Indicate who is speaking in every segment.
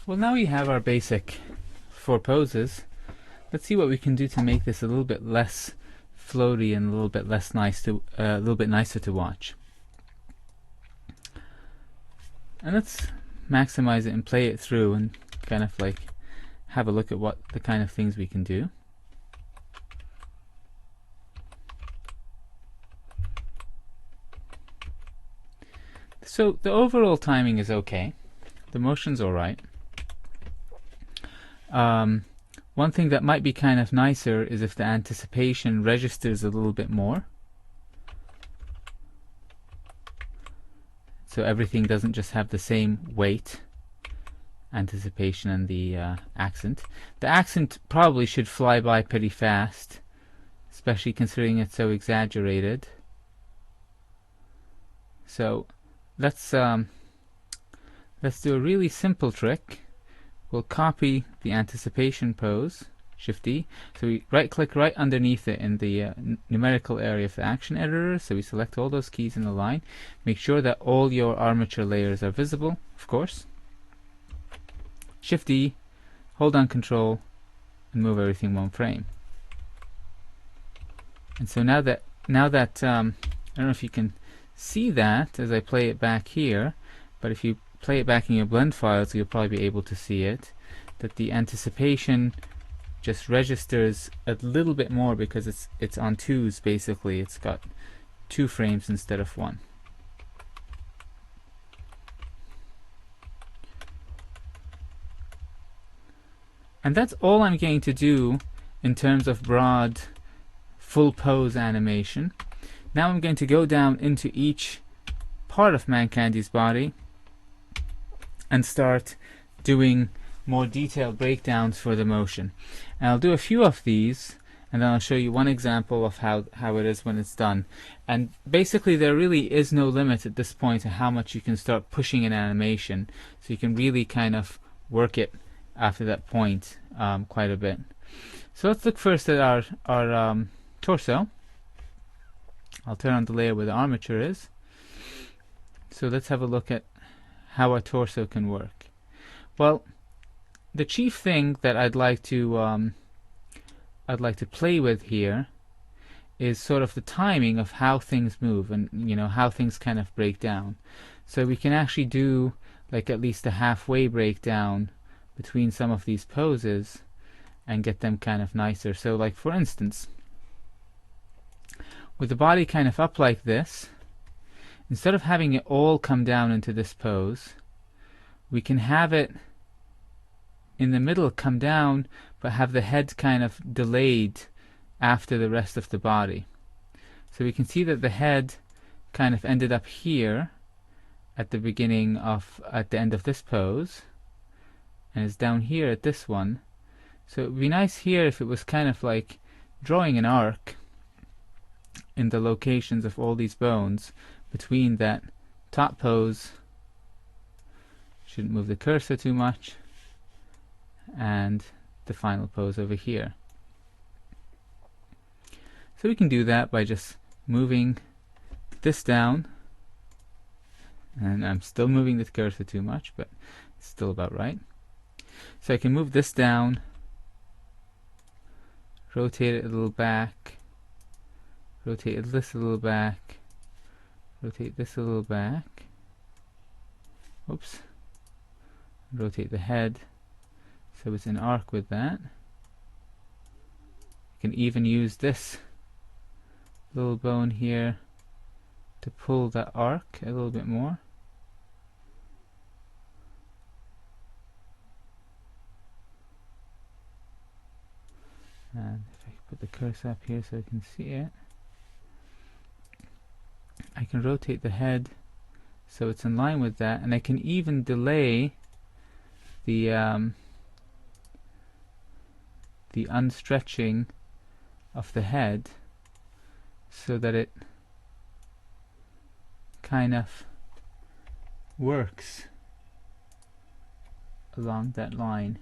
Speaker 1: Well, now we have our basic 4 poses. Let's see what we can do to make this a little bit less floaty and a little bit less nice to, a little bit nicer to watch. And let's maximize it and play it through and kind of like have a look at what the kind of things we can do. So the overall timing is okay. The motion's alright. One thing that might be kind of nicer is if the anticipation registers a little bit more. So everything doesn't just have the same weight, anticipation, and the accent. The accent probably should fly by pretty fast, especially considering it's so exaggerated. So let's do a really simple trick. We'll copy the anticipation pose, Shift-D. So we right-click right underneath it in the numerical area of the action editor. So we select all those keys in the line. Make sure that all your armature layers are visible, of course. Shift-D, hold down Control, and move everything one frame. And so now that I don't know if you can see that as I play it back here, but if you play it back in your blend files, you'll probably be able to see it, that the anticipation just registers a little bit more because it's on 2s basically. It's got 2 frames instead of 1. And that's all I'm going to do in terms of broad full pose animation. Now I'm going to go down into each part of Mancandy's body and start doing more detailed breakdowns for the motion. And I'll do a few of these, and then I'll show you one example of how it is when it's done. And basically there really is no limit at this point to how much you can start pushing an animation, so you can really kind of work it after that point quite a bit. So let's look first at our torso. I'll turn on the layer where the armature is. So let's have a look at how our torso can work. Well, the chief thing that I'd like to play with here is sort of the timing of how things move, and how things kind of break down. So we can actually do like at least a halfway breakdown between some of these poses and get them kind of nicer. So like for instance, with the body kind of up like this, instead of having it all come down into this pose, we can have it in the middle come down, but have the head kind of delayed after the rest of the body. So we can see that the head kind of ended up here at the end of this pose, and is down here at this one. So it would be nice here if it was kind of like drawing an arc in the locations of all these bones between that top pose, shouldn't move the cursor too much, and the final pose over here. So we can do that by just moving this down, and I'm still moving the cursor too much, but it's still about right. So I can move this down, rotate it a little back, rotate this a little back, rotate this a little back, oops, rotate the head so it's in arc with that. You can even use this little bone here to pull that arc a little bit more. And if I put the cursor up here so I can see it, I can rotate the head so it's in line with that, and I can even delay the unstretching of the head so that it kind of works along that line.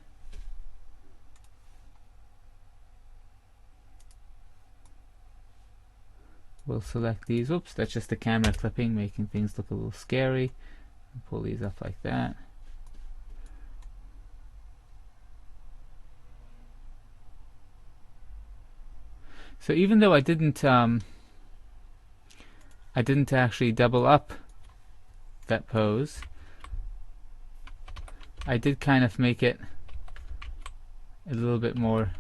Speaker 1: We'll select these. Oops, that's just the camera clipping, making things look a little scary. Pull these up like that. So even though I didn't actually double up that pose, I did kind of make it a little bit more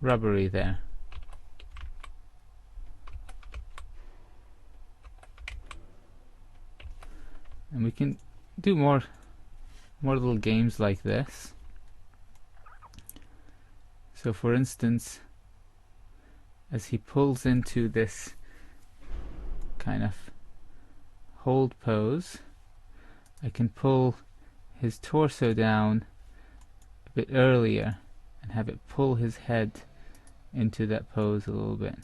Speaker 1: rubbery there. And we can do more little games like this. So for instance, as he pulls into this kind of hold pose, I can pull his torso down a bit earlier and have it pull his head into that pose a little bit.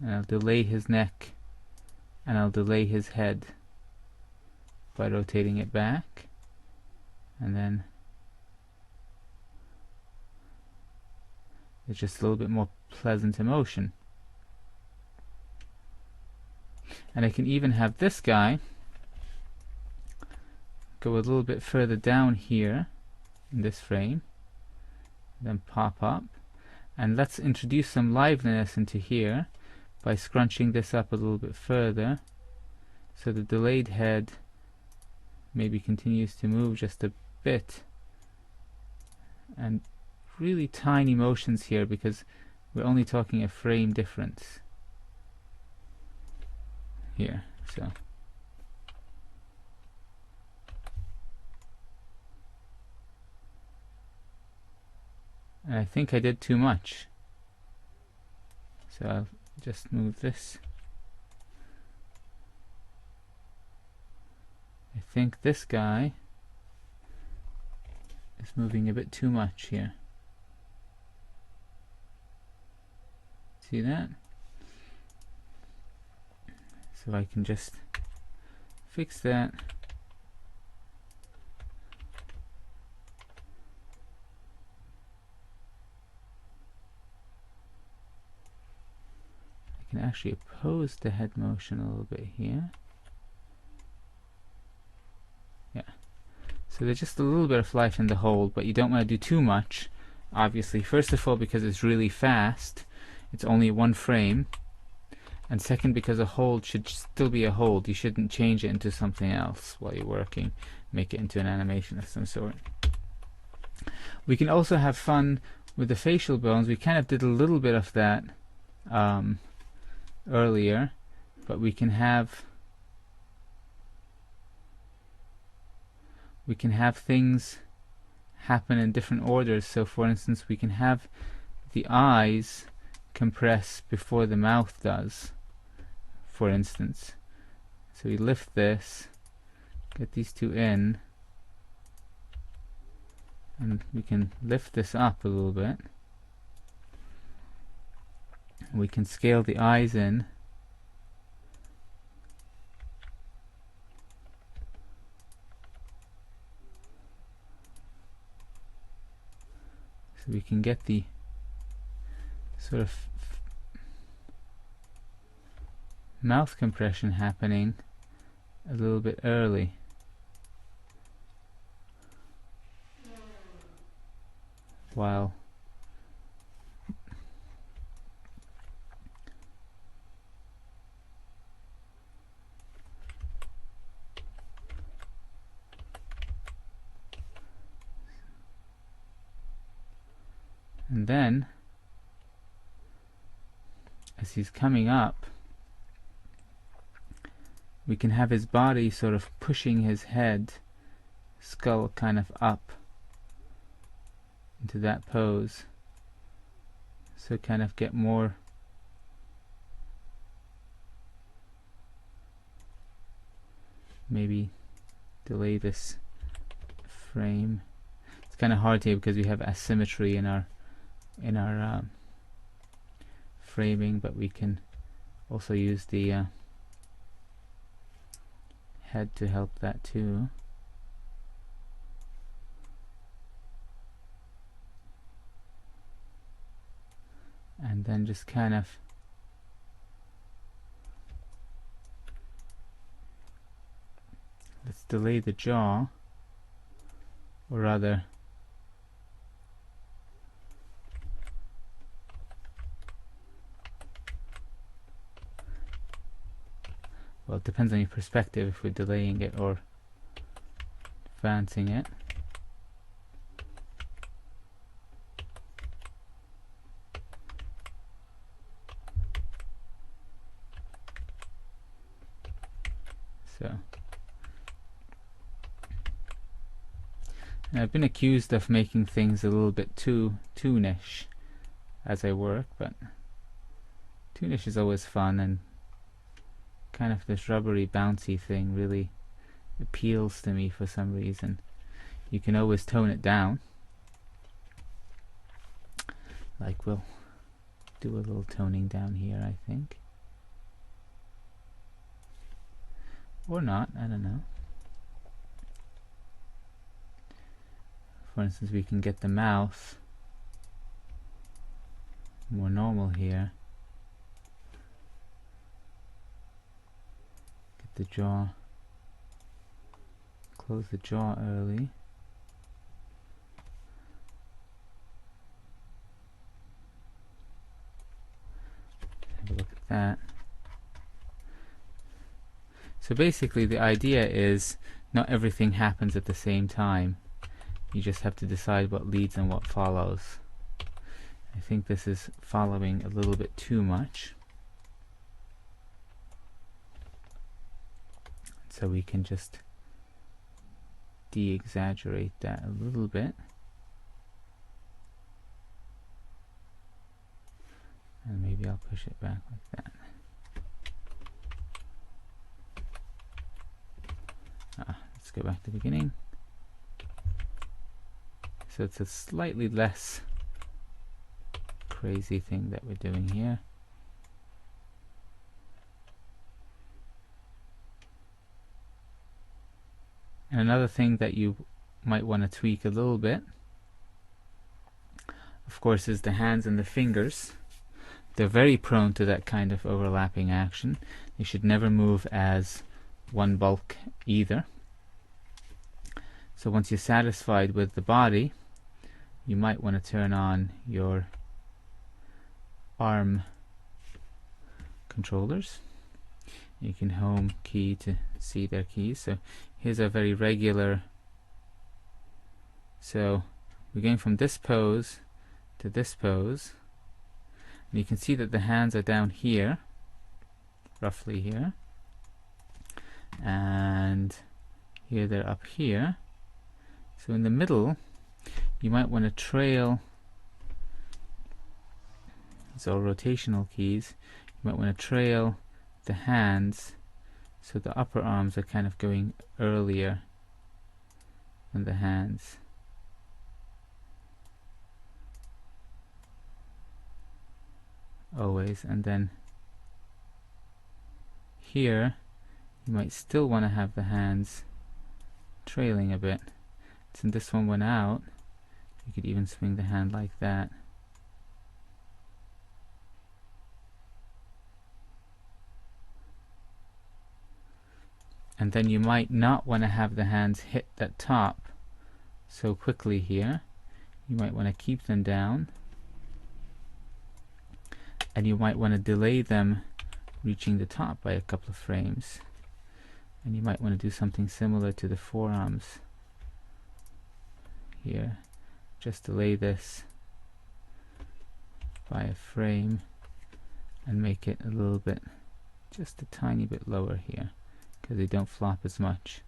Speaker 1: And I'll delay his neck and I'll delay his head by rotating it back, and then it's just a little bit more pleasant emotion. And I can even have this guy go a little bit further down here in this frame, then pop up. And let's introduce some liveliness into here by scrunching this up a little bit further, so the delayed head maybe continues to move just a bit. And really tiny motions here because we're only talking a frame difference here. So and I think I did too much, so I'll just move this. I think this guy is moving a bit too much here. See that? So I can just fix that. I can actually oppose the head motion a little bit here. Yeah. So there's just a little bit of life in the hold, but you don't want to do too much, obviously. First of all, because it's really fast. It's only one frame. And second, because a hold should still be a hold. You shouldn't change it into something else while you're working. Make it into an animation of some sort. We can also have fun with the facial bones. We kind of did a little bit of that earlier, but we can have things happen in different orders. So for instance, we can have the eyes compress before the mouth does, for instance. So we lift this, get these two in, and we can lift this up a little bit. We can scale the eyes in. So we can get the sort of mouth compression happening a little bit early. While and then as he's coming up, we can have his body sort of pushing his head, skull kind of up into that pose. So kind of get more maybe delay this frame. It's kind of hard here because we have asymmetry in our framing, but we can also use the head to help that too. And then just kind of let's delay the jaw, or rather well, it depends on your perspective if we're delaying it or advancing it. So, and I've been accused of making things a little bit too toonish as I work, but toonish is always fun, and kind of this rubbery bouncy thing really appeals to me for some reason. You can always tone it down, like we'll do a little toning down here, I think, or not, I don't know. For instance, we can get the mouth more normal here, get the jaw, close the jaw early. Have a look at that. So basically the idea is not everything happens at the same time. You just have to decide what leads and what follows. I think this is following a little bit too much. So we can just de-exaggerate that a little bit. And maybe I'll push it back like that. Let's go back to the beginning. So it's a slightly less crazy thing that we're doing here. And another thing that you might want to tweak a little bit, of course, is the hands and the fingers. They're very prone to that kind of overlapping action. They should never move as one bulk either. So once you're satisfied with the body, you might want to turn on your arm controllers. You can home key to see their keys. So here's a very regular. So we're going from this pose to this pose. And you can see that the hands are down here, roughly here. And here they're up here. So in the middle, you might want to trail. These are rotational keys. You might want to trail the hands so the upper arms are kind of going earlier than the hands. Always. And then here you might still want to have the hands trailing a bit. Since this one went out, you could even swing the hand like that. And then you might not want to have the hands hit that top so quickly here. You might want to keep them down. And you might want to delay them reaching the top by a couple of frames. And you might want to do something similar to the forearms here. Just delay this by a frame and make it a little bit, just a tiny bit lower here, because they don't flop as much.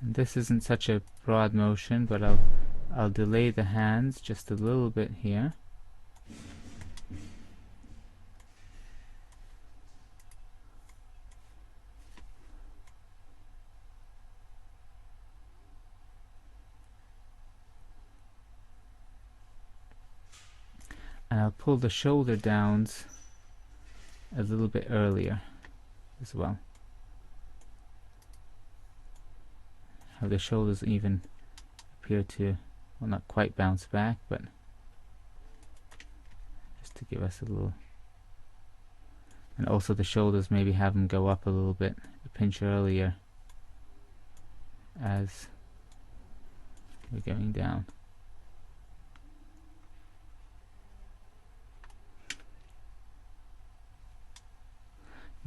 Speaker 1: And this isn't such a broad motion, but I'll delay the hands just a little bit here. And I'll pull the shoulder downs a little bit earlier as well. How the shoulders even appear to, well, not quite bounce back, but just to give us a little And also the shoulders, maybe have them go up a little bit, a pinch earlier as we're going down. I'm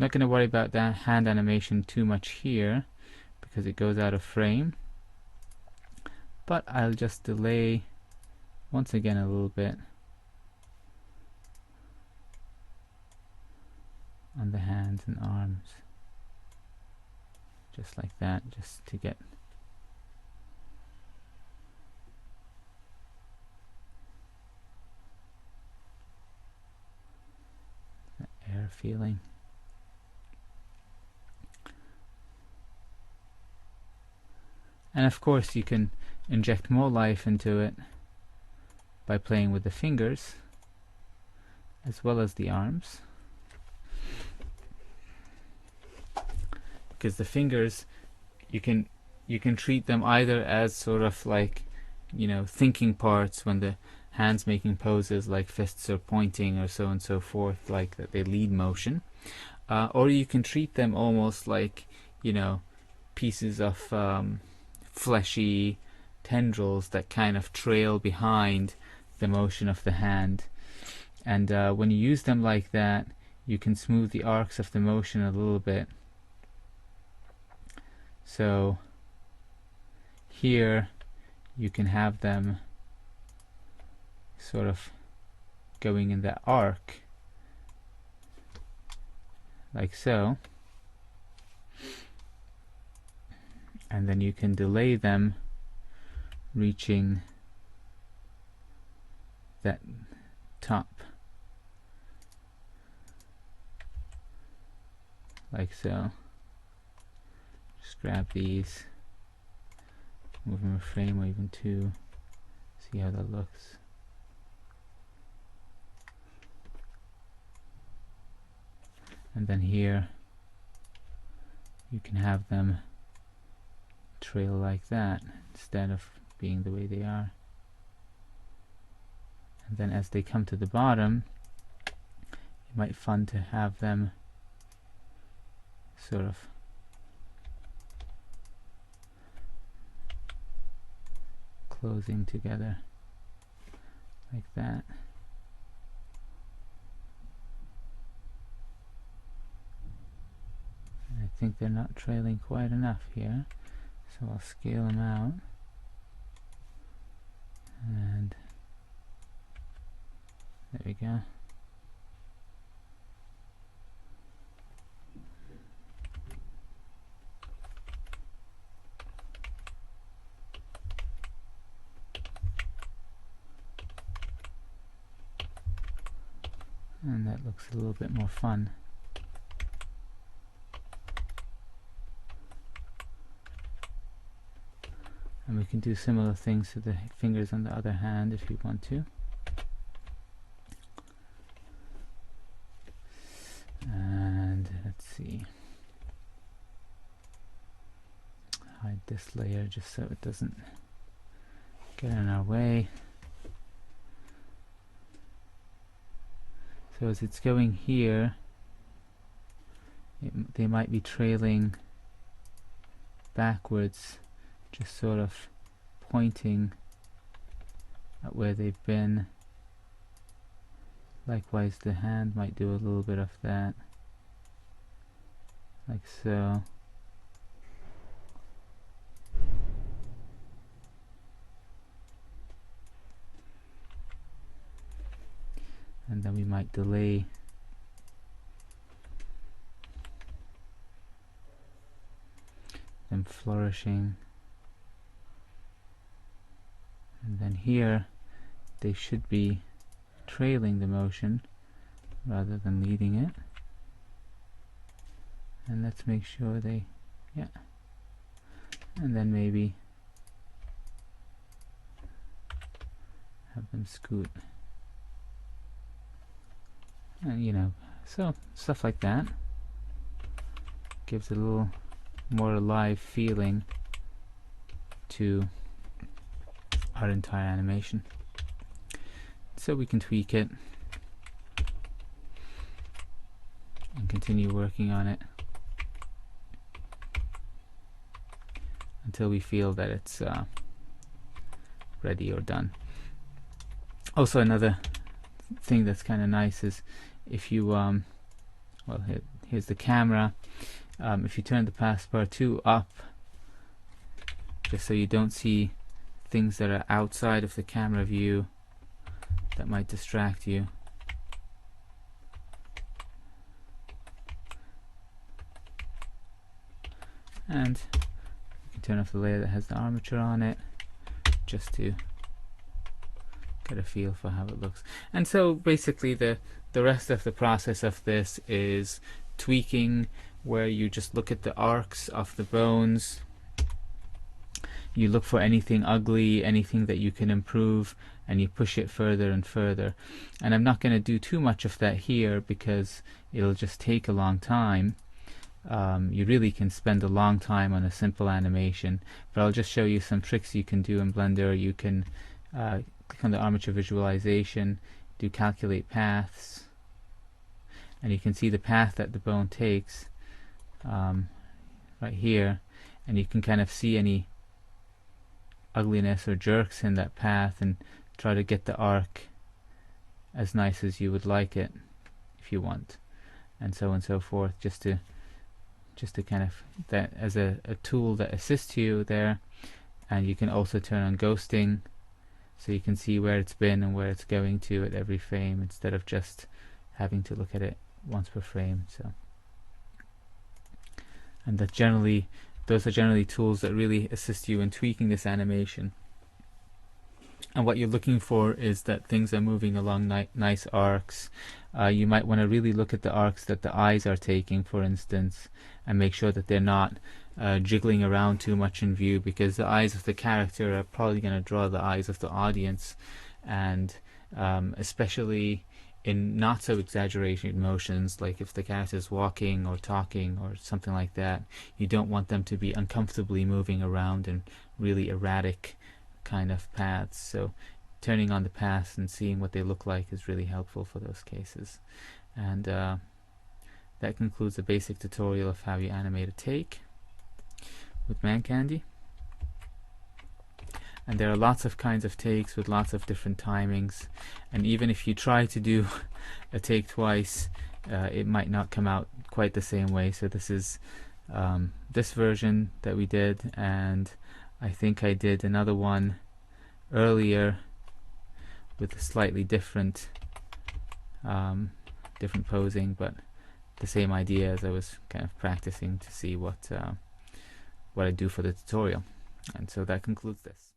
Speaker 1: not going to worry about that hand animation too much here because it goes out of frame, but I'll just delay once again a little bit on the hands and arms, just like that, just to get that air feeling. And of course you can inject more life into it by playing with the fingers as well as the arms, because the fingers you can treat them either as sort of like, you know, thinking parts when the hands making poses like fists are pointing or so and so forth, like that they lead motion, or you can treat them almost like, you know, pieces of fleshy tendrils that kind of trail behind the motion of the hand. And when you use them like that, you can smooth the arcs of the motion a little bit. So here you can have them sort of going in that arc like so, and then you can delay them reaching that top like so. Just grab these, move them a frame or even two, see how that looks. And then here you can have them trail like that instead of being the way they are. And then as they come to the bottom, it might be fun to have them sort of closing together like that. And I think they're not trailing quite enough here, so I'll scale them out. And there we go. And that looks a little bit more fun. And we can do similar things to the fingers on the other hand if you want to. And let's see. Hide this layer just so it doesn't get in our way. So as it's going here, they might be trailing backwards, just sort of pointing at where they've been. Likewise, the hand might do a little bit of that, like so. And then we might delay them flourishing. And then here they should be trailing the motion rather than leading it. And let's make sure they, yeah. And then maybe have them scoot. And you know, so stuff like that gives a little more alive feeling to our entire animation. So we can tweak it and continue working on it until we feel that it's ready or done. Also, another thing that's kind of nice is if you well, here's the camera. If you turn the pathbar 2 up, just so you don't see things that are outside of the camera view that might distract you. And you can turn off the layer that has the armature on it, just to get a feel for how it looks. And so basically the rest of the process of this is tweaking, where you just look at the arcs of the bones, you look for anything ugly, anything that you can improve, and you push it further and further. And I'm not going to do too much of that here because it'll just take a long time. You really can spend a long time on a simple animation, but I'll just show you some tricks you can do in Blender. You can click on the armature visualization, do calculate paths, and you can see the path that the bone takes right here, and you can kind of see any ugliness or jerks in that path and try to get the arc as nice as you would like it if you want, and so forth, just to kind of, that as a tool that assists you there. And you can also turn on ghosting, so you can see where it's been and where it's going to at every frame, instead of just having to look at it once per frame. So, and that generally, those are generally tools that really assist you in tweaking this animation. And what you're looking for is that things are moving along nice arcs. You might want to really look at the arcs that the eyes are taking, for instance, and make sure that they're not jiggling around too much in view, because the eyes of the character are probably going to draw the eyes of the audience. And especially in not so exaggerated motions, like if the character is walking or talking or something like that, you don't want them to be uncomfortably moving around in really erratic kind of paths. So turning on the paths and seeing what they look like is really helpful for those cases. And that concludes the basic tutorial of how you animate a take with Mancandy. And there are lots of kinds of takes with lots of different timings, and even if you try to do a take twice, it might not come out quite the same way. So this is this version that we did, and I think I did another one earlier with a slightly different different posing, but the same idea, as I was kind of practicing to see what I do for the tutorial. And so that concludes this.